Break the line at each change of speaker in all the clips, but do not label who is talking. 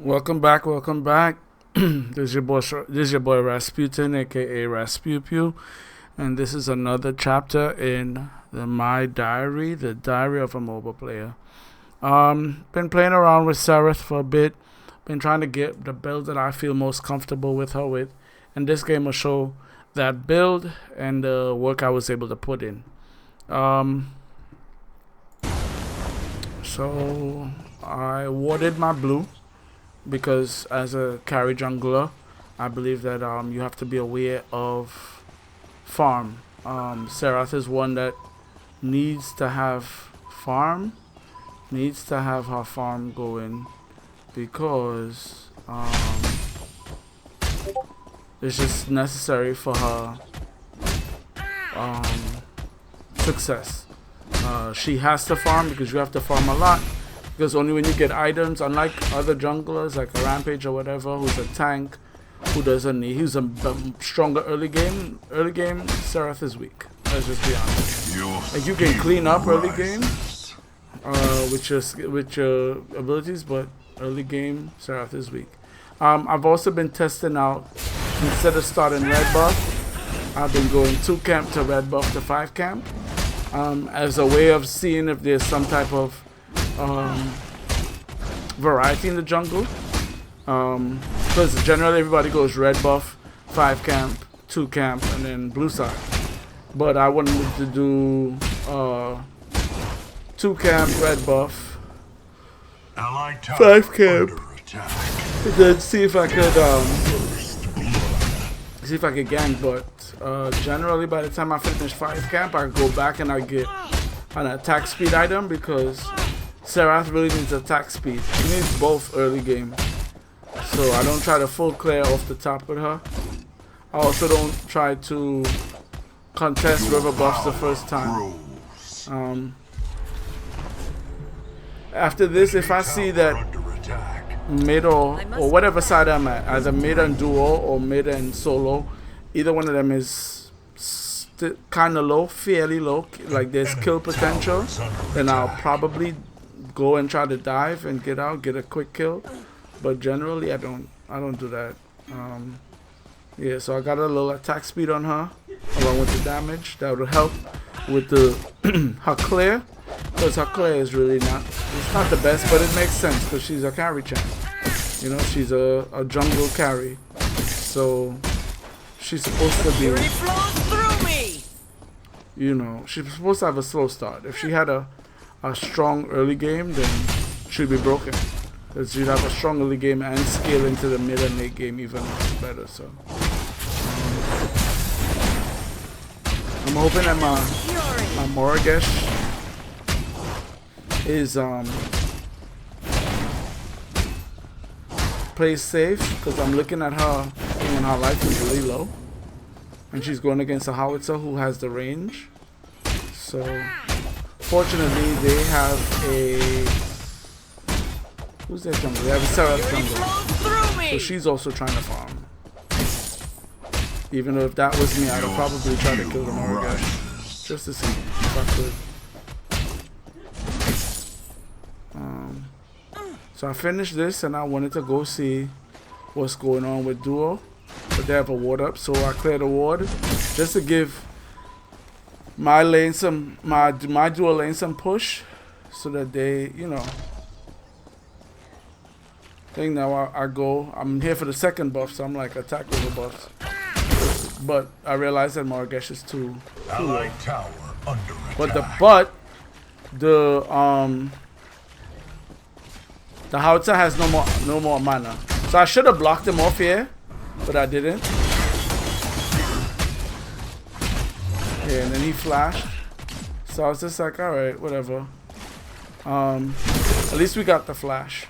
Welcome back, welcome back. This is your boy Rasputin, aka Raspupew, and this is another chapter in my diary, the diary of a Moba player. Been playing around with Serath for a bit. Been trying to get the build that I feel most comfortable with her with, and this game will show that build and the work I was able to put in. So I warded my blue because as a carry jungler, I believe that you have to be aware of farm. Serath is one that needs to have farm, needs to have her farm going because it's just necessary for her success. She has to farm because you have to farm a lot. Because only when you get items, unlike other junglers like a Rampage or whatever, who's a tank, who doesn't need, he's a stronger early game. Early game, Serath is weak. Let's just be honest. Like you can clean up early game with your abilities, but early game, Serath is weak. I've also been testing out, instead of starting red buff, I've been going 2 camp to red buff to 5 camp as a way of seeing if there's some type of variety in the jungle, because generally everybody goes red buff, 5 camp, 2 camp, and then blue side. But I wanted to do 2 camp, red buff, 5 camp, and then see if I could gank. But generally by the time I finish 5 camp, I go back and I get an attack speed item because Serath really needs attack speed. She needs both early game. So I don't try to full clear off the top with her. I also don't try to contest river buffs the first time. After this, if I see that mid or whatever side I'm at, either mid and duo or mid and solo, either one of them is kind of low, fairly low, like there's kill potential, then I'll probably go and try to dive and get a quick kill. But generally I don't do that. Yeah, so I got a little attack speed on her along with the damage that would help with the her clear, because her clear is really it's not the best, but it makes sense because she's a carry champ. You know, she's a jungle carry, so she's supposed to be, you know, she's supposed to have a slow start. If she had a strong early game, then she'd be broken, because you'd have a strong early game and scale into the mid and late game even better. So I'm hoping that my Morgesh is plays safe, because I'm looking at her when her life is really low and she's going against a howitzer who has the range. So fortunately, they have who's their jungle? They have a Serath jungle, so she's also trying to farm. Even though if that was me, I'd have probably tried to kill the Morgesh just to see if I could. So I finished this, and I wanted to go see what's going on with duo, but they have a ward up, so I cleared the ward just to give my lane my dual lane some push, so that they, you know. I think now I'm here for the second buff, so I'm like attack over buffs. But I realized that Morgesh is too low. But the howitzer has no more mana, so I should have blocked him off here, but I didn't. Yeah, and then he flashed, so I was just like, alright, whatever. At least we got the flash.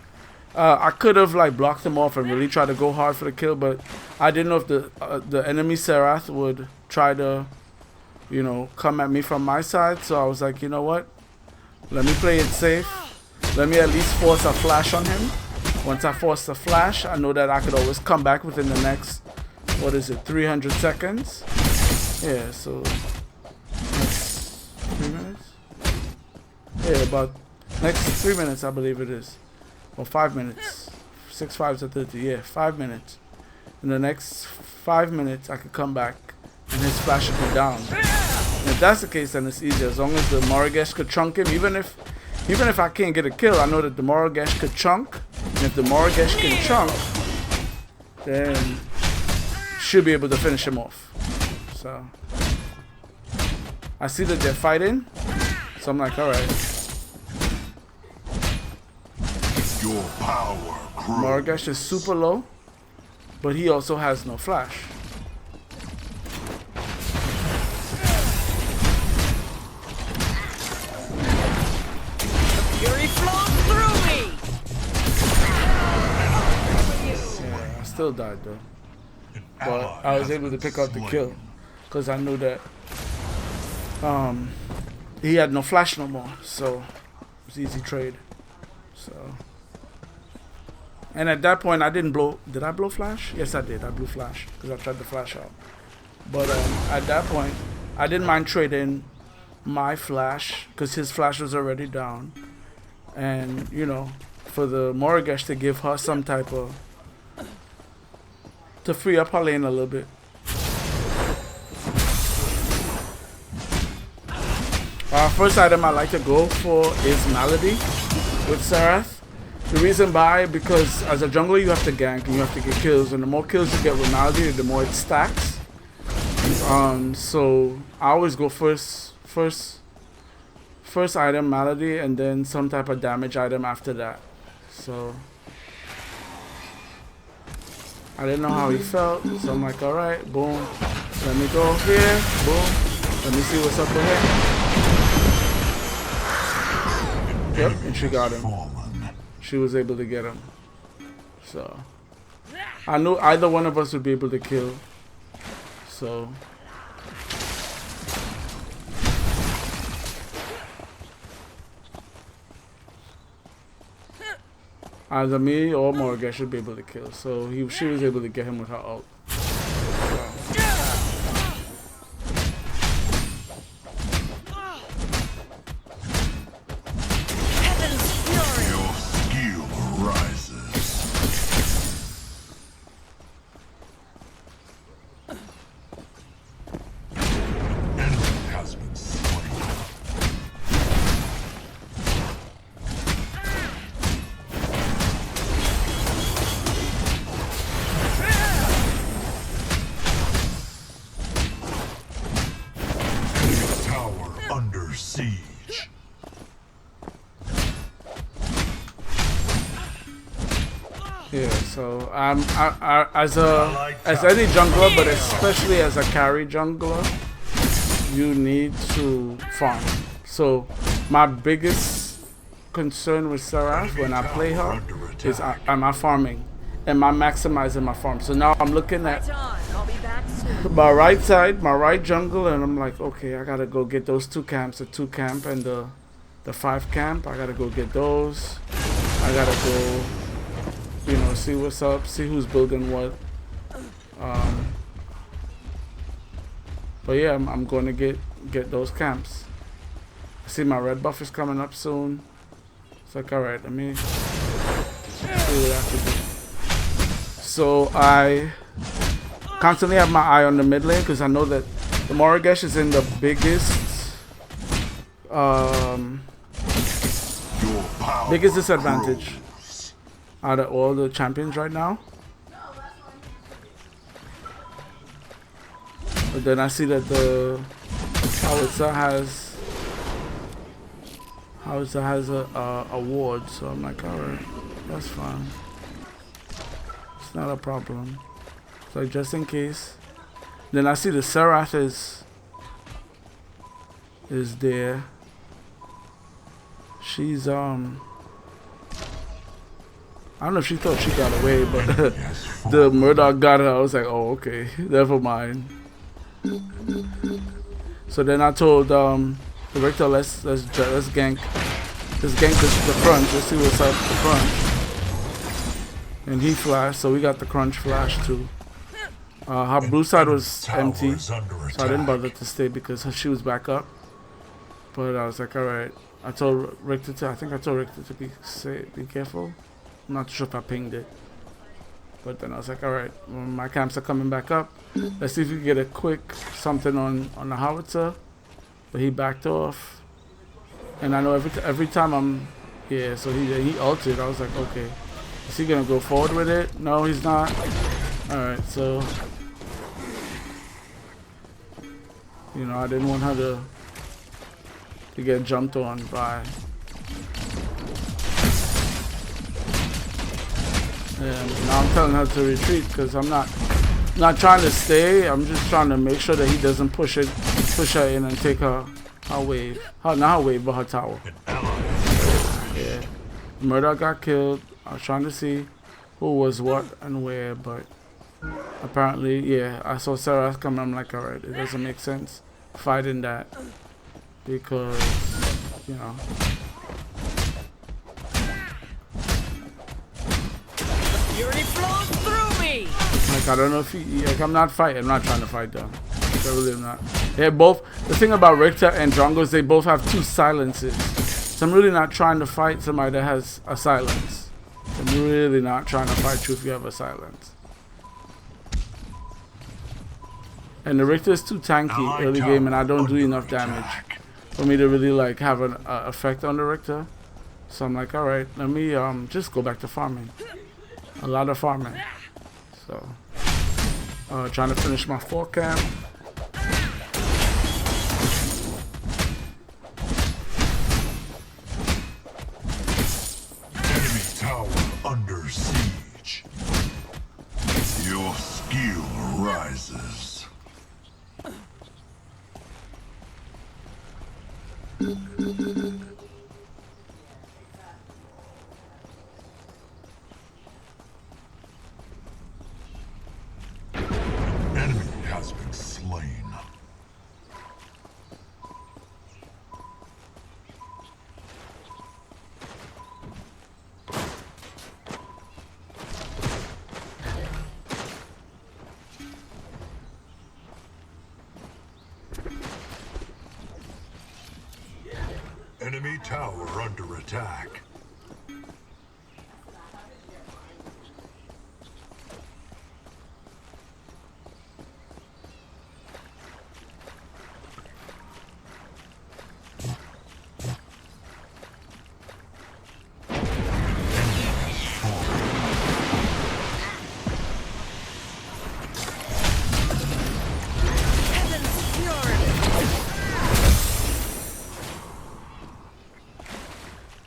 I could have like blocked him off and really tried to go hard for the kill, but I didn't know if the enemy Serath would try to, you know, come at me from my side. So I was like, you know what, let me play it safe. Let me at least force a flash on him. Once I force the flash, I know that I could always come back within the next, 300 seconds. Yeah, so next 3 minutes. Yeah, about next 3 minutes, I believe it is. Or 5 minutes. 6 5s are 30. Yeah, 5 minutes. In the next 5 minutes, I could come back and his flash should be down. And if that's the case, then it's easy. As long as the Morogesh could chunk him, even if I can't get a kill, I know that the Morogesh could chunk. And if the Morogesh can chunk, then should be able to finish him off. So I see that they're fighting, so I'm like, all right.
Your power grows.
Morogesh is super low, but he also has no flash.
Fury flows through me.
Yeah, I still died though, but I was able to pick out the kill because I knew that he had no flash no more, so it was easy trade. So. And at that point, I didn't blow. Did I blow flash? Yes, I did. I blew flash because I tried to flash out. But at that point, I didn't mind trading my flash because his flash was already down. And, you know, for the Morogesh to give her some type of... to free up her lane a little bit. First item I like to go for is Malady with Serath. The reason why, because as a jungler you have to gank and you have to get kills, and the more kills you get with Malady, the more it stacks. So I always go first item Malady, and then some type of damage item after that. So I didn't know how he felt, so I'm like, all right, boom, let me go here, boom, let me see what's up ahead. Yep, and she got him. She was able to get him. So I knew either one of us would be able to kill. So either me or Morogesh should be able to kill. So she was able to get him with her ult.
Siege.
Yeah, so as any jungler, but especially as a carry jungler, you need to farm. So my biggest concern with Serath when I play her is am I farming? Am I maximizing my farm? So now I'm looking at my right side, my right jungle, and I'm like, okay, I gotta go get those 2 camps, the 2 camp and the 5 camp. I gotta go get those. I gotta go, you know, see what's up, see who's building what. But yeah, I'm going to get those camps. I see my red buff is coming up soon. It's like, all right, let me see what I have to do. So I constantly have my eye on the mid lane because I know that the Morogesh is in the biggest disadvantage out of all the champions right now. But then I see that the Howitzer has a ward, so I'm like, alright, that's fine. It's not a problem. So just in case. Then I see the Serath is there. She's I don't know if she thought she got away, but the Murdoch got her. I was like, oh, okay, never mind. So then I told the Victor, let's gank the crunch. Let's see what's up with the crunch. And he flashed, so we got the crunch flash too. Her blue side was empty, so I didn't bother to stay because she was back up. But I was like, all right. I think I told Richter to be careful. I'm not sure if I pinged it. But then I was like, all right, my camps are coming back up. Let's see if we can get a quick something on the howitzer. But he backed off. And I know every time I'm, yeah, so he altered. I was like, okay, is he gonna go forward with it? No, he's not. All right, so, you know, I didn't want her to get jumped on by. And now I'm telling her to retreat because I'm not trying to stay. I'm just trying to make sure that he doesn't push her in and take her wave. Not her wave, but her tower. Yeah. Murdoch got killed. I was trying to see who was what and where, but apparently, yeah, I saw Serath come. I'm like, alright, it doesn't make sense fighting that because, you know.
Fury flows through me.
Like, I don't know if like, I'm not fighting. I'm not trying to fight them. I really am not. They're both, the thing about Richter and Drongo is they both have 2 silences. So I'm really not trying to fight somebody that has a silence. I'm really not trying to fight you if you have a silence. And the Richter is too tanky early game, and I don't do enough damage for me to really like have an effect on the Richter. So I'm like, all right, let me just go back to farming. A lot of farming. So trying to finish my 4 camp.
Enemy tower under siege. Your skill rises. Enemy has been slain. Enemy tower under attack.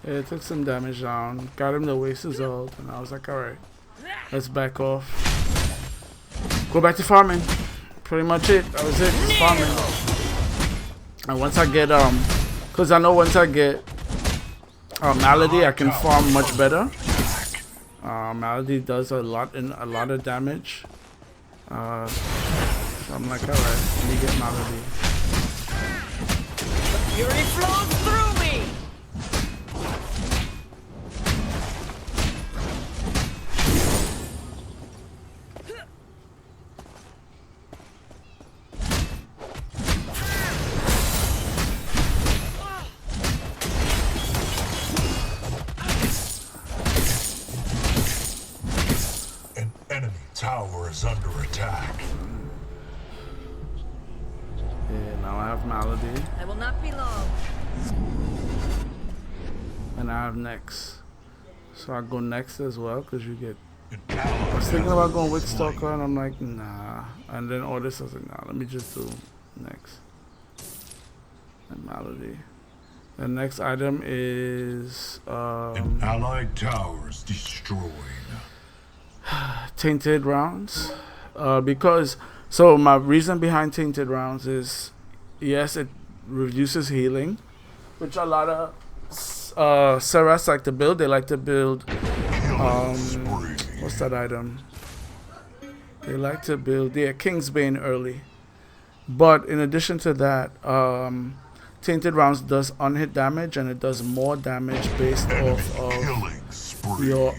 Yeah, it took some damage down. Got him to waste his ult, and I was like, alright, let's back off. Go back to farming. Pretty much it. That was it. Just farming. And once I get cause I know once I get Malady, I can farm much better. Malady does a lot of damage. So I'm like, alright, let me get Malady.
Fury flows through me.
An enemy tower is under attack.
Yeah, now I have Malady.
I will not be long.
And I have Nex. So I go Next as well, because you get...
An
I was thinking about going with Stalker, and I'm like, nah. And then all this, I was like, nah, let me just do Next. And Malady. The next item is...
an allied tower is destroyed.
Tainted Rounds. Because... So my reason behind Tainted Rounds is... Yes, it reduces healing. Which a lot of... Seraths like to build. They like to build... what's that item? They like to build... Yeah, Kingsbane early. But in addition to that... Tainted Rounds does unhit damage, and it does more damage based off of your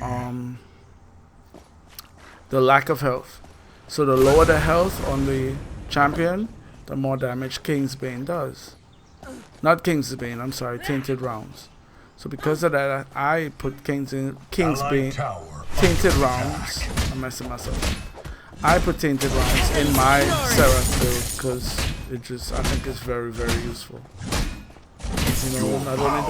the lack of health. So the lower the health on the champion, the more damage Kingsbane does. Not Kingsbane, I'm sorry, Tainted Rounds. So because of that, I put King's being
Tower
tainted rounds. I'm messing myself up. I put tainted rounds in my Serath build because I think it's very, very useful. You know, not only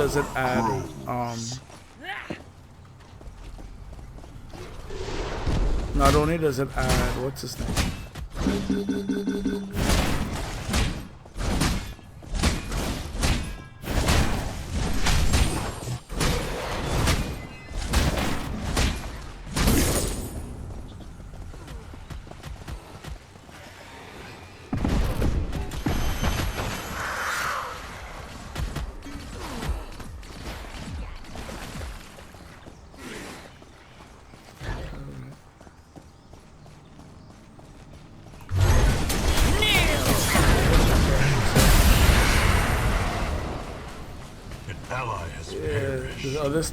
does it add what's his name?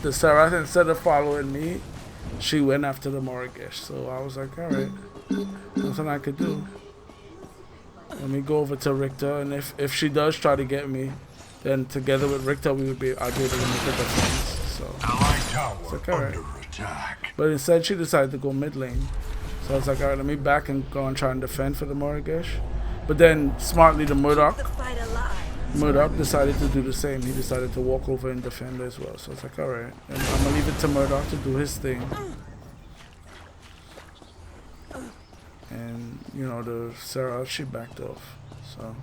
The Serath, instead of following me, she went after the Mortgage. So I was like, alright, nothing I could do. Let me go over to Richter, and if she does try to get me, then together with Richter I'll be able to make a defense. So it's like, alright. But instead she decided to go mid lane. So I was like, alright, let me back and go and try and defend for the Mortgage. But then smartly the Murdoch decided to do the same. He decided to walk over and defend as well. So it's like, alright. And I'm going to leave it to Murdoch to do his thing. And, you know, the Sarah, she backed off. So.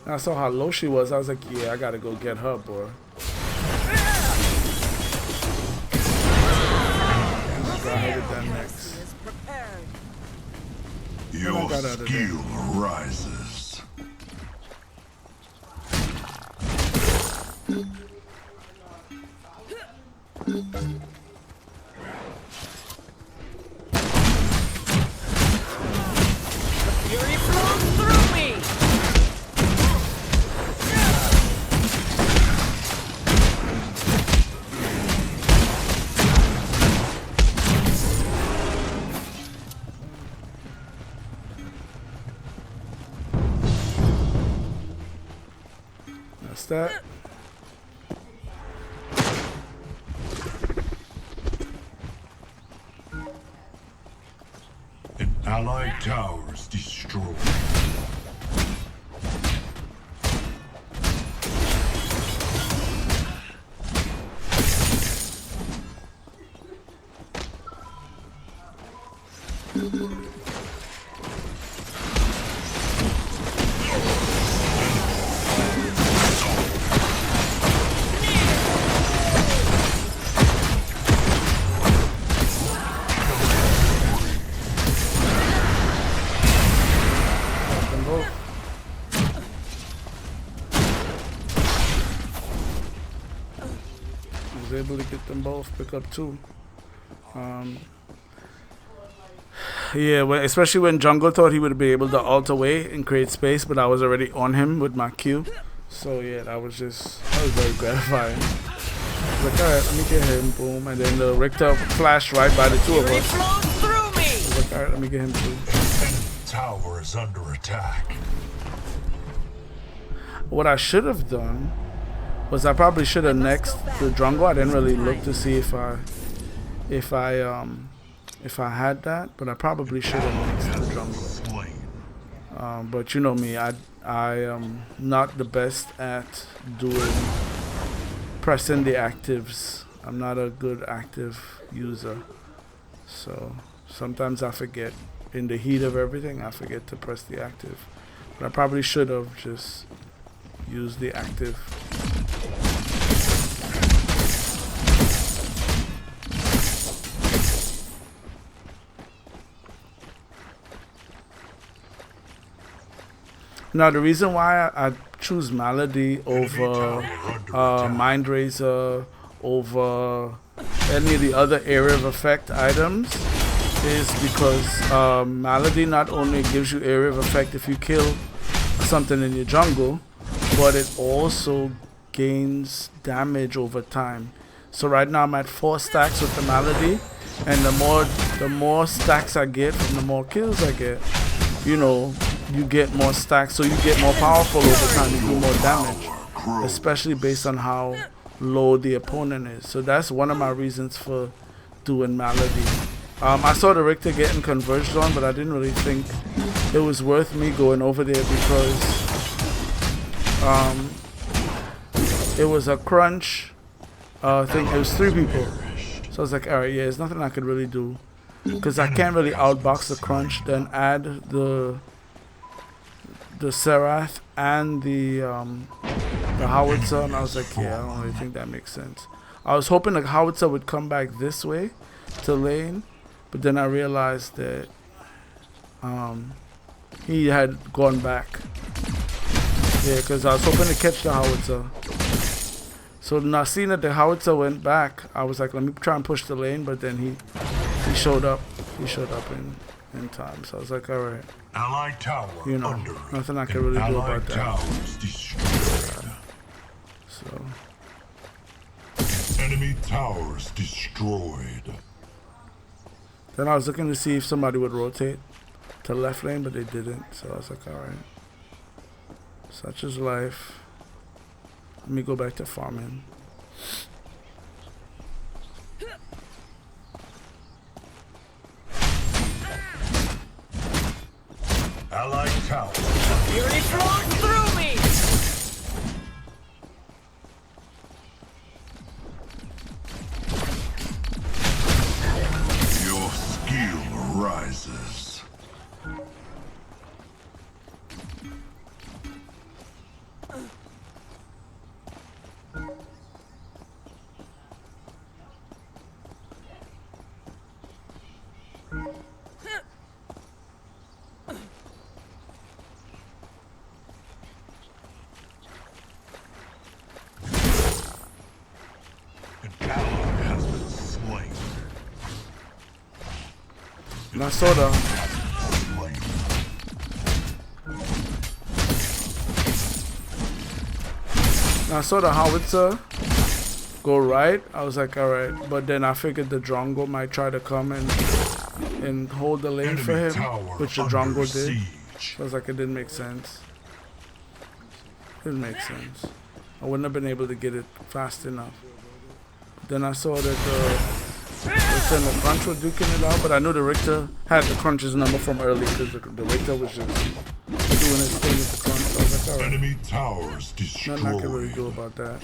I saw how low she was. I was like, yeah, I gotta go get her, boy.
Your skill rises.
Fury flows through me.
That's that.
An allied tower is destroyed.
Able to get them both, pick up two. Yeah, especially when Jungle thought he would be able to ult away and create space, but I was already on him with my Q. So yeah, that was very gratifying. Like, alright, let me get him, boom, and then the Richter flashed right by the two of us. Like, alright, let me get him too.
Tower is under attack.
What I should have done was I probably should have nexed the jungle. I didn't really look to see if I had that, but I probably should have nexed the jungle. But you know me, I am not the best at pressing the actives. I'm not a good active user, so sometimes I forget. In the heat of everything, I forget to press the active. But I probably should have just used the active. Now the reason why I choose Malady over Mind Razor, over any of the other area of effect items is because Malady not only gives you area of effect if you kill something in your jungle, but it also gains damage over time. So right now I'm at 4 stacks with the malady, and the more stacks I get and the more kills I get, you know, you get more stacks, so you get more powerful over time, you do more damage, especially based on how low the opponent is. So that's one of my reasons for doing malady. I saw the Richter getting converged on, but I didn't really think it was worth me going over there because it was a crunch. I think it was 3 people. So I was like, alright, yeah, there's nothing I could really do. Because I can't really outbox the crunch, then add the Serath and the howitzer, and I was like, yeah, I don't really think that makes sense. I was hoping the howitzer would come back this way to lane, but then I realized that he had gone back. Yeah, because I was hoping to catch the howitzer. So now seeing that the howitzer went back, I was like, let me try and push the lane, but then he showed up. He showed up in time. So I was like, all right.
Allied tower
You know,
under
nothing I can really do about that.
Towers destroyed.
So
Enemy towers destroyed.
then I was looking to see if somebody would rotate to left lane, but they didn't. So I was like, all right. Such is life. Let me go back to farming.
Allied tower.
Fury flows through me!
Your skill rises.
And I saw the howitzer go right. I was like, all right, but then I figured the Drongo might try to come and hold the lane for him, which the Drongo did. So I was like, it didn't make sense. It didn't make sense. I wouldn't have been able to get it fast enough. Then I saw that the crunch was duking it out, but I knew the Richter had the crunch's number from early because the Richter was just doing his thing with the crunch. So I was like, all right.
Enemy towers destroyed.
Nothing I can really do about that.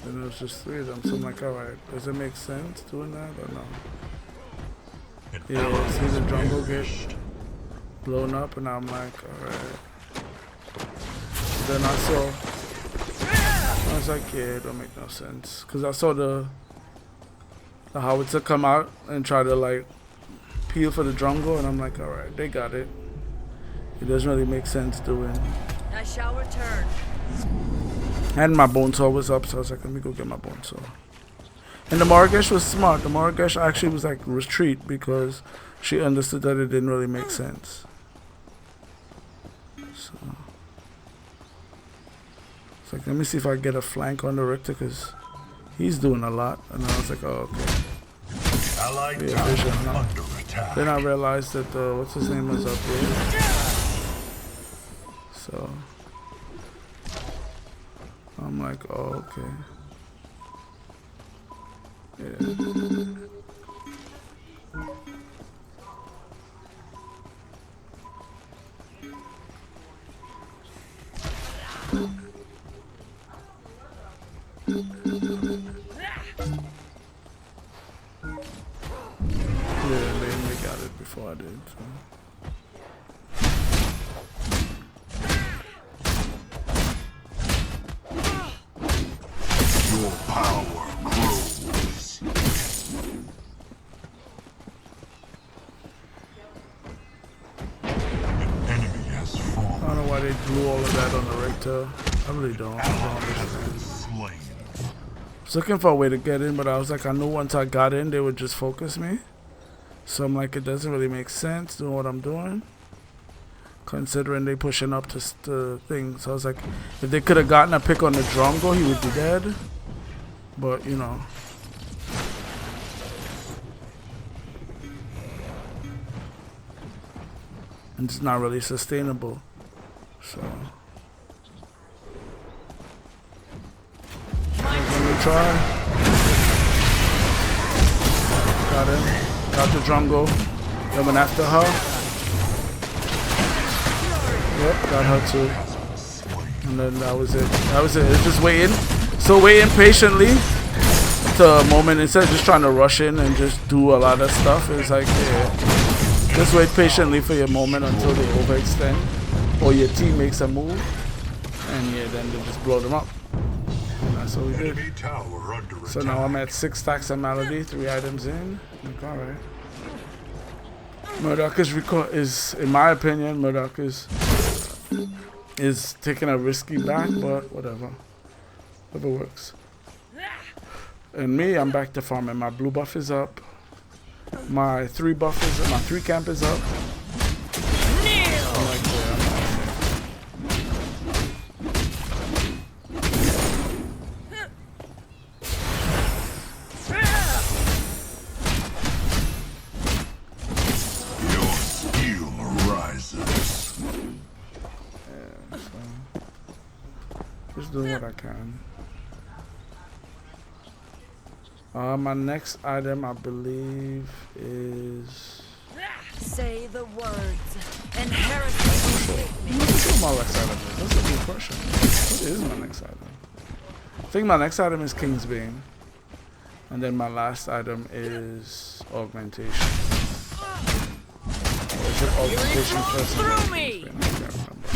And it was just 3 of them, so I'm like, alright, does it make sense doing that or no? Yeah, see the jungle get blown up, and I'm like, alright. Then I was like, yeah, it don't make no sense. Because I saw the howitzer come out and try to like peel for the jungle, and I'm like, alright, they got it. It doesn't really make sense doing.
I shall return.
And my bone saw was up, so I was like, let me go get my bone saw. And the Marrakesh was smart. The Marrakesh actually was like retreat because she understood that it didn't really make sense. So it's like, let me see if I get a flank on the Richter because he's doing a lot. And I was like, oh, okay.
Allied
Yeah, vision, huh?
under attack.
Then I realized that what's his name was up there. So I'm like, oh, okay. Yeah. Yeah, they got it before I did. So.
Your power grows.
why they blew all of that on the Richter. I really don't. I don't understand.
Slain.
I was looking for a way to get in, but I was like, I knew once I got in, they would just focus me. So I'm like, it doesn't really make sense doing what I'm doing, considering they pushing up to the thing. So I was like, if they could have gotten a pick on the Drongo, he would be dead. But, you know. It's not really sustainable. So. Let me try. Got him. Got the Drongo. Then went after her. Yep, got her too. And then that was it. That was it. It's just waiting. So waiting patiently to a moment instead of just trying to rush in and just do a lot of stuff. It's like, yeah, just wait patiently for your moment until they overextend or your team makes a move. And yeah, then they just blow them up. And that's what we did.
Enemy tower under
So
attack.
now I'm at 6 stacks of Malady, 3 items in. Like, alright. Murdoch is, in my opinion, Murdoch is taking a risky back, but whatever. Whatever works. And me, I'm back to farming. My blue buff is up. My 3 buff is up. My 3 camp is up. I'm like, yeah, I'm not.
Your skill rises.
Yeah, so just doing what I can. My next item, I believe, is.
Say the words, and heresy will take me.
What's my next item? That's a good question. What is my next item? I think my next item is King's Bane, and then my last item is Augmentation. Or is it Augmentation first? And then King's Bane? I can't remember.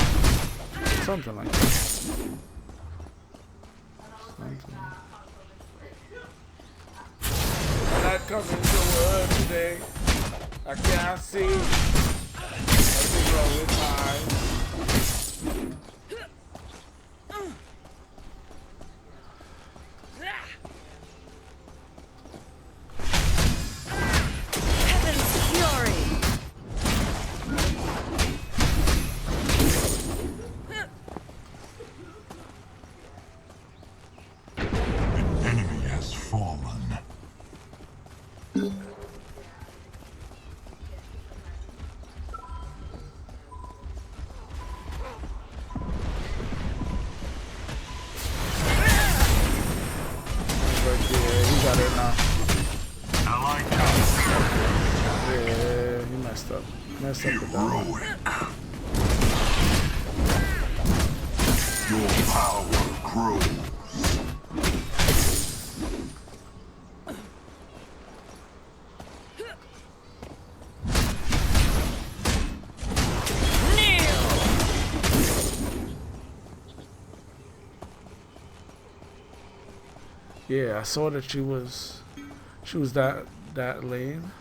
Something like that. Something. I'm not coming to work today. I can't see. I think wrong with my eyes.
Heaven's fury.
An enemy has fallen.
Got it now.
Allied tower
Yeah, he messed up. Messed up with that one.
heroic. Your power grows.
Yeah, I saw that she was that lane.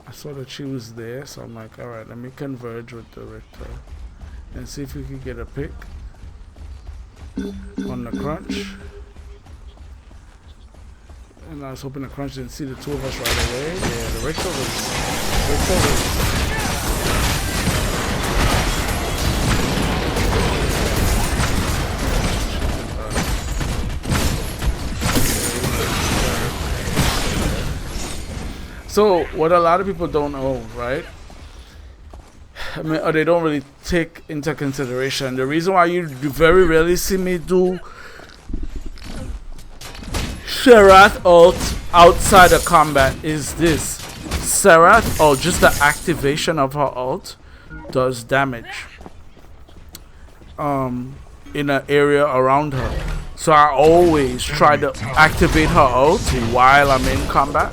I saw that she was there, so I'm like, all right, let me converge with the Richter and see if we can get a pick on the crunch. And I was hoping the crunch didn't see the two of us right away. Yeah, the Richter was. So what a lot of people don't know, right? I mean, or they don't really take into consideration. The reason why you very rarely see me do Serath ult outside of combat is this. Serath, or just the activation of her ult, does damage in an area around her. So I always try to activate her ult while I'm in combat,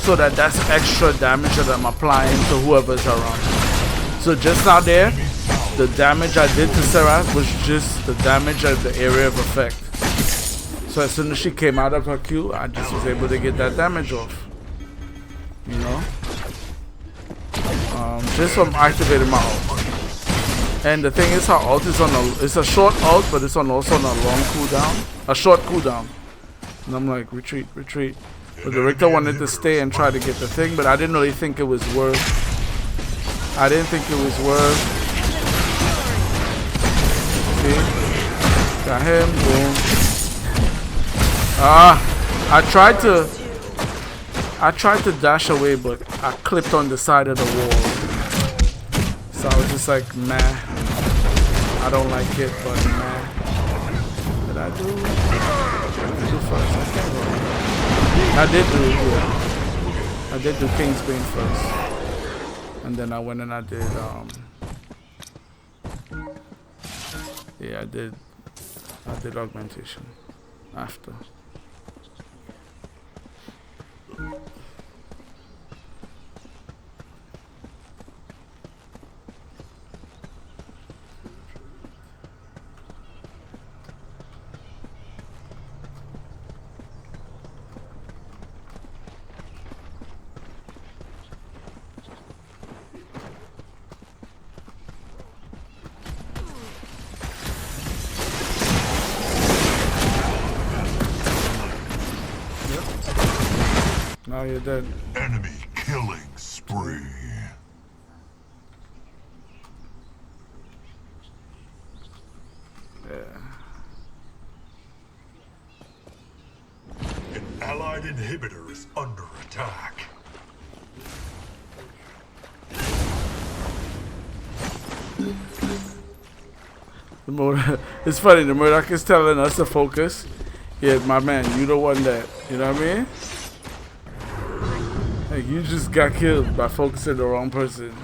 so that's extra damage that I'm applying to whoever's around. So just now there, the damage I did to Serath was just the damage of the area of effect. So as soon as she came out of her Q, I just was able to get that damage off. You know? Just from activating my ult. And the thing is, her ult is on a, it's a short ult, but it's also on a long cooldown, a short cooldown. And I'm like, retreat, retreat. But the Richter wanted to stay and try to get the thing, but I didn't really think it was worth. I didn't think it was worth. See? Got him, boom. I tried to dash away, but I clipped on the side of the wall. So I was just like, nah. I don't like it, but nah. Did I do? What did I do first? I can't remember. I did do, yeah. I did do Kingsbane first. And then I went and I did, yeah, I did augmentation after. Now you're dead.
Enemy killing spree.
Yeah.
An allied inhibitor is under attack.
It's funny, the Murdoch is telling us to focus. Yeah, my man, you the one that, you know what I mean? Like, you just got killed by focusing the wrong person.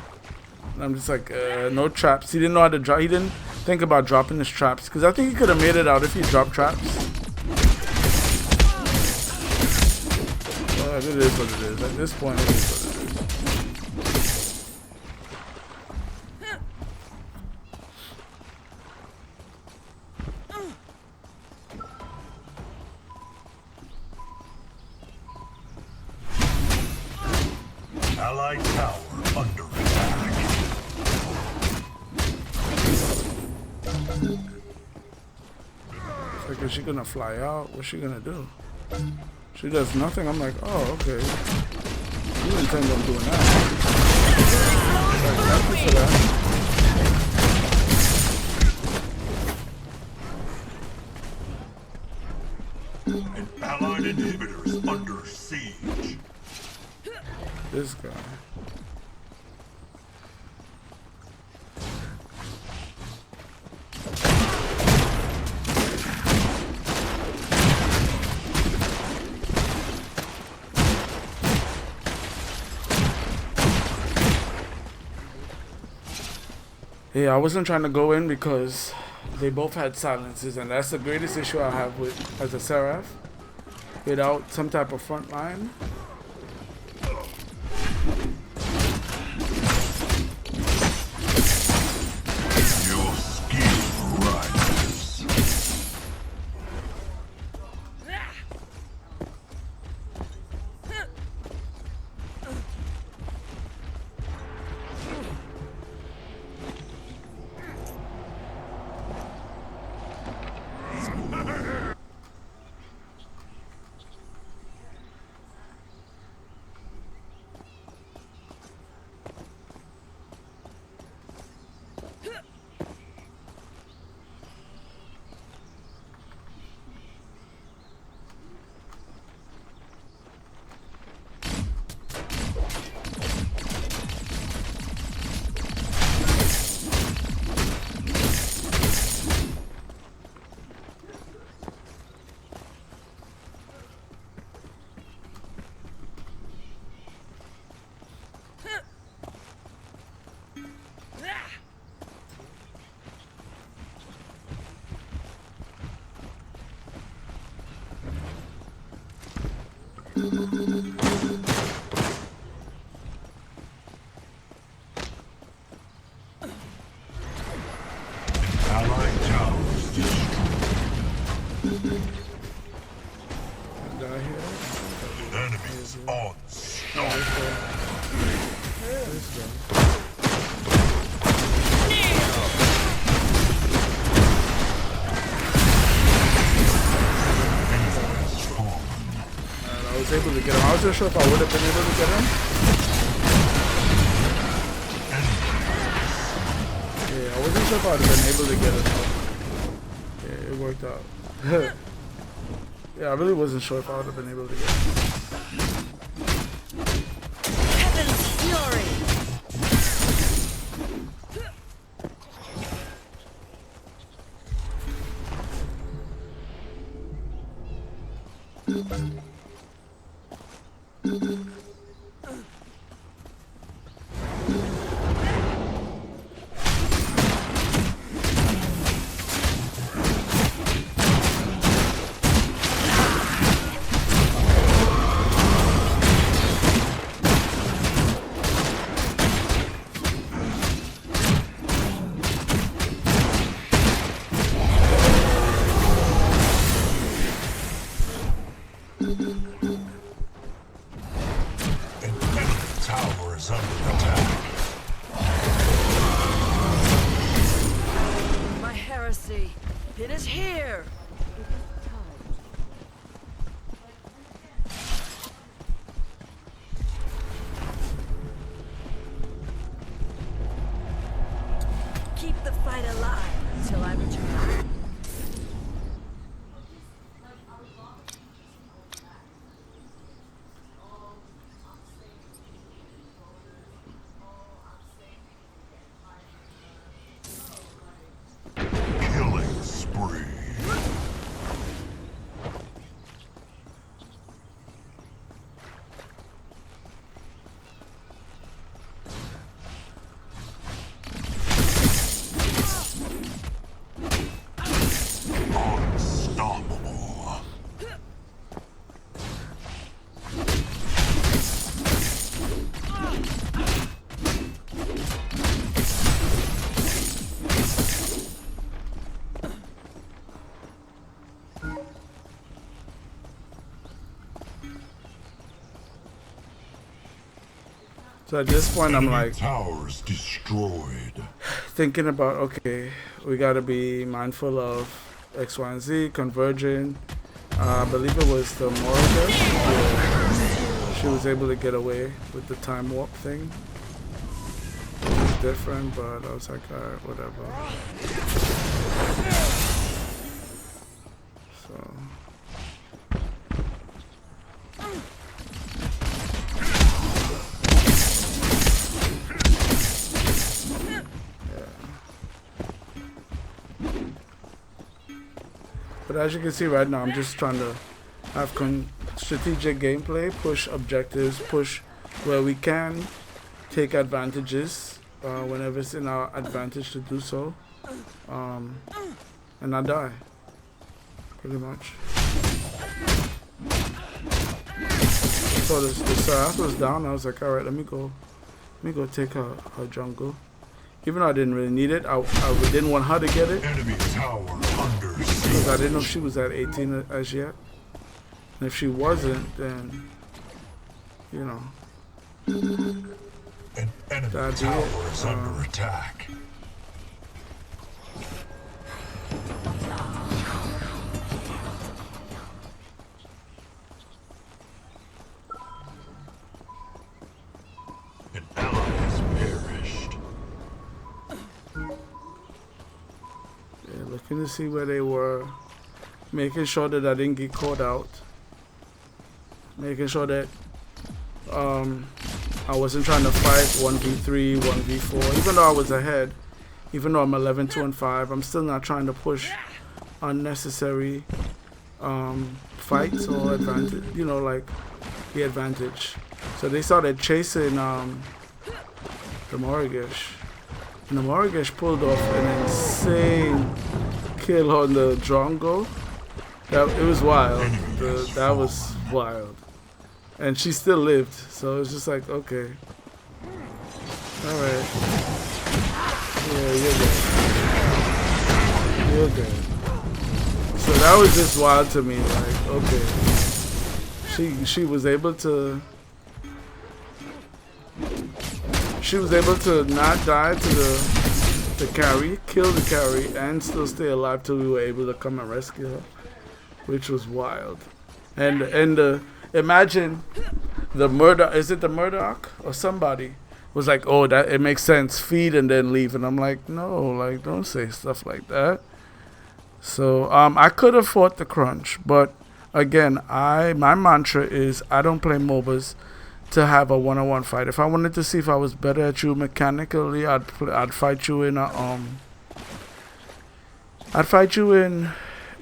And I'm just like, no traps. He didn't know how to drop. He didn't think about dropping his traps. Because I think he could have made it out if he dropped traps. But it is what it is. At this point, it is what it is.
Allied tower under attack.
It's like, is she gonna fly out? What's she gonna do? She does nothing. I'm like, oh, okay. You intend on doing that. Like, thank you for that.
An allied inhibitor is under siege.
This guy. Yeah, I wasn't trying to go in because they both had silences, and that's the greatest issue I have with as a Serath. Without some type of front line.
Your skill rises. Allied towers destroyed.
Guy here.
Enemies unstoppable.
This guy. wasn't sure if I would have been able to get him. Yeah, I wasn't sure if I would have been able to get him. Yeah, it worked out. Yeah, I really wasn't sure if I would have been able to get him.
Heaven's fury. It is here. Keep the fight alive until I return.
So at this point, I'm like
towers destroyed.
Thinking about, okay, we gotta be mindful of X, Y, and Z converging. I believe it was the Moba. She was able to get away with the time warp thing. It was different, but I was like, alright, whatever. So. But as you can see right now, I'm just trying to have strategic gameplay, push objectives, push where we can, take advantages whenever it's in our advantage to do so, and not die, pretty much. So the Serath was down. I was like, all right, let me go take her jungle. Even though I didn't really need it, I didn't want her to get it.
Enemy tower under siege.
Because I didn't know if she was at 18 as yet. And if she wasn't, then, you know.
An enemy tower is under attack. An ally has perished.
Yeah, looking to see where they were. Making sure that I didn't get caught out. Making sure that I wasn't trying to fight 1v3, 1v4. Even though I was ahead, even though I'm 11, 2, and 5, I'm still not trying to push unnecessary fights or advantage, you know, like the advantage. So they started chasing the Morrigish. And the Morrigish pulled off an insane kill on the Drongo. It was wild. That was wild. And she still lived, so it's just like, okay. Alright. Yeah, you're good. You're good. So that was just wild to me, like, okay. She was able to not die to the carry, kill the carry, and still stay alive till we were able to come and rescue her. Which was wild. And imagine the murder. Is it the Murdoch or somebody was like, oh, that it makes sense. Feed and then leave, and I'm like, no, like don't say stuff like that. So I could have fought the crunch, but again, my mantra is I don't play MOBAs to have a one-on-one fight. If I wanted to see if I was better at you mechanically, I'd fight you in a I'd fight you in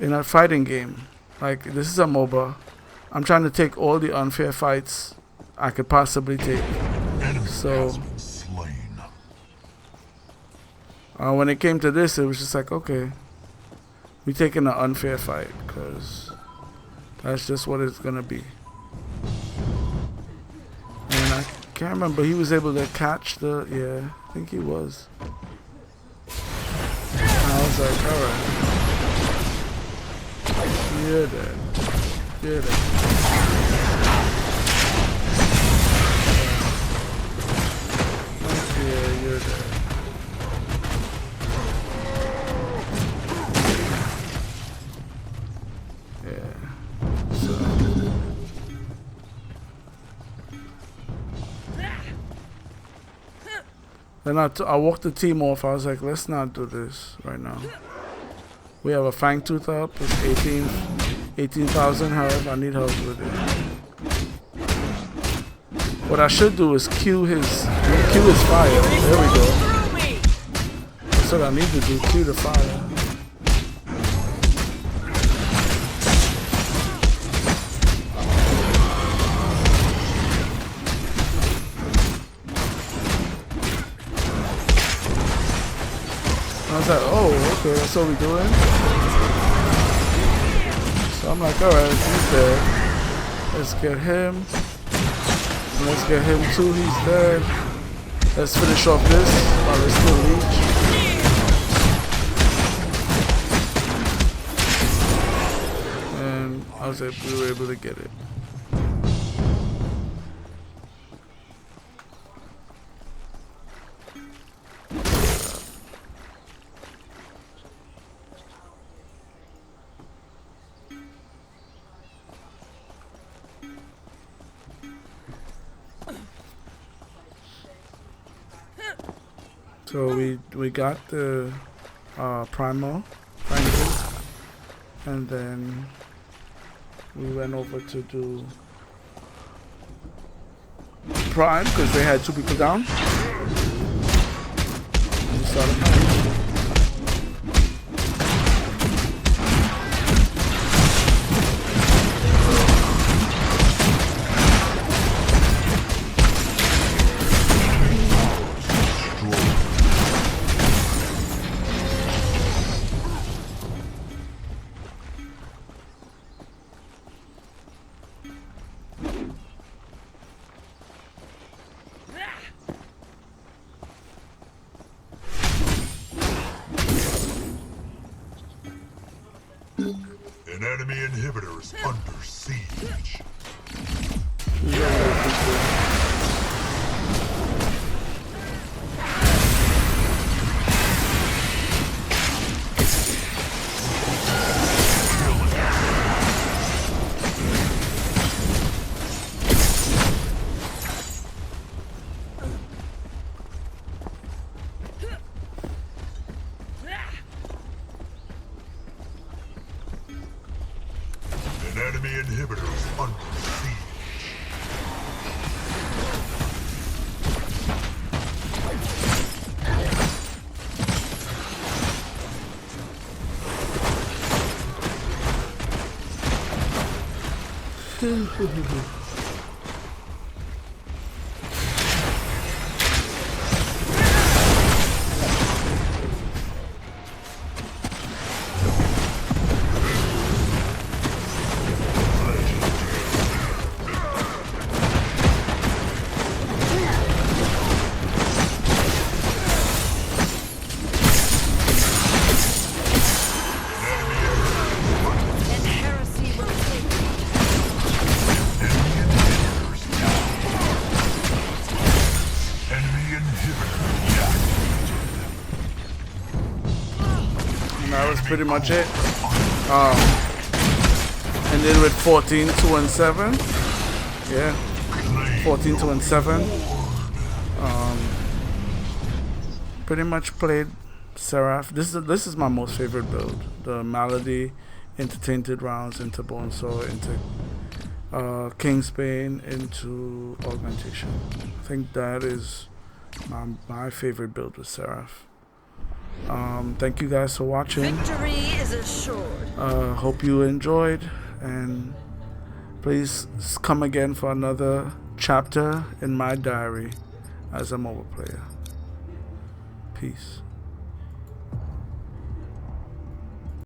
a fighting game. Like this is a MOBA. I'm trying to take all the unfair fights I could possibly take. So when it came to this, it was just like, okay, we taking an unfair fight because that's just what it's gonna be. And I can't remember. He was able to catch the. Yeah, I think he was. And I was like, all right, you're dead. You're dead. Yeah, you're dead. Then I walked the team off. I was like, let's not do this right now. We have a Fang Tooth up. It's 18,000 health. I need help with it. What I should do is cue his fire. There we go. That's what I need to do. Cue the fire. I was like, oh, okay, that's what we're doing. So I'm like, alright, he's dead. Let's get him. And let's get him too, he's dead. Let's finish off this while there's still leech. And I was like, we were able to get it. So we got the primal, and then we went over to do prime because they had 2 people down. And we started prime.
An enemy inhibitor is under siege. An enemy inhibitor is under siege.
That was pretty much it. And then with 14, 2, and 7. Yeah, 14, 2, and 7. Pretty much played Serath. This is my most favorite build. The Malady into Tainted Rounds, into Bone Soul, into Kingsbane, into Augmentation. I think that is my favorite build with Serath. Thank you guys for watching.
Victory is assured.
Hope you enjoyed, and please come again for another chapter in my diary as a Moba player. Peace.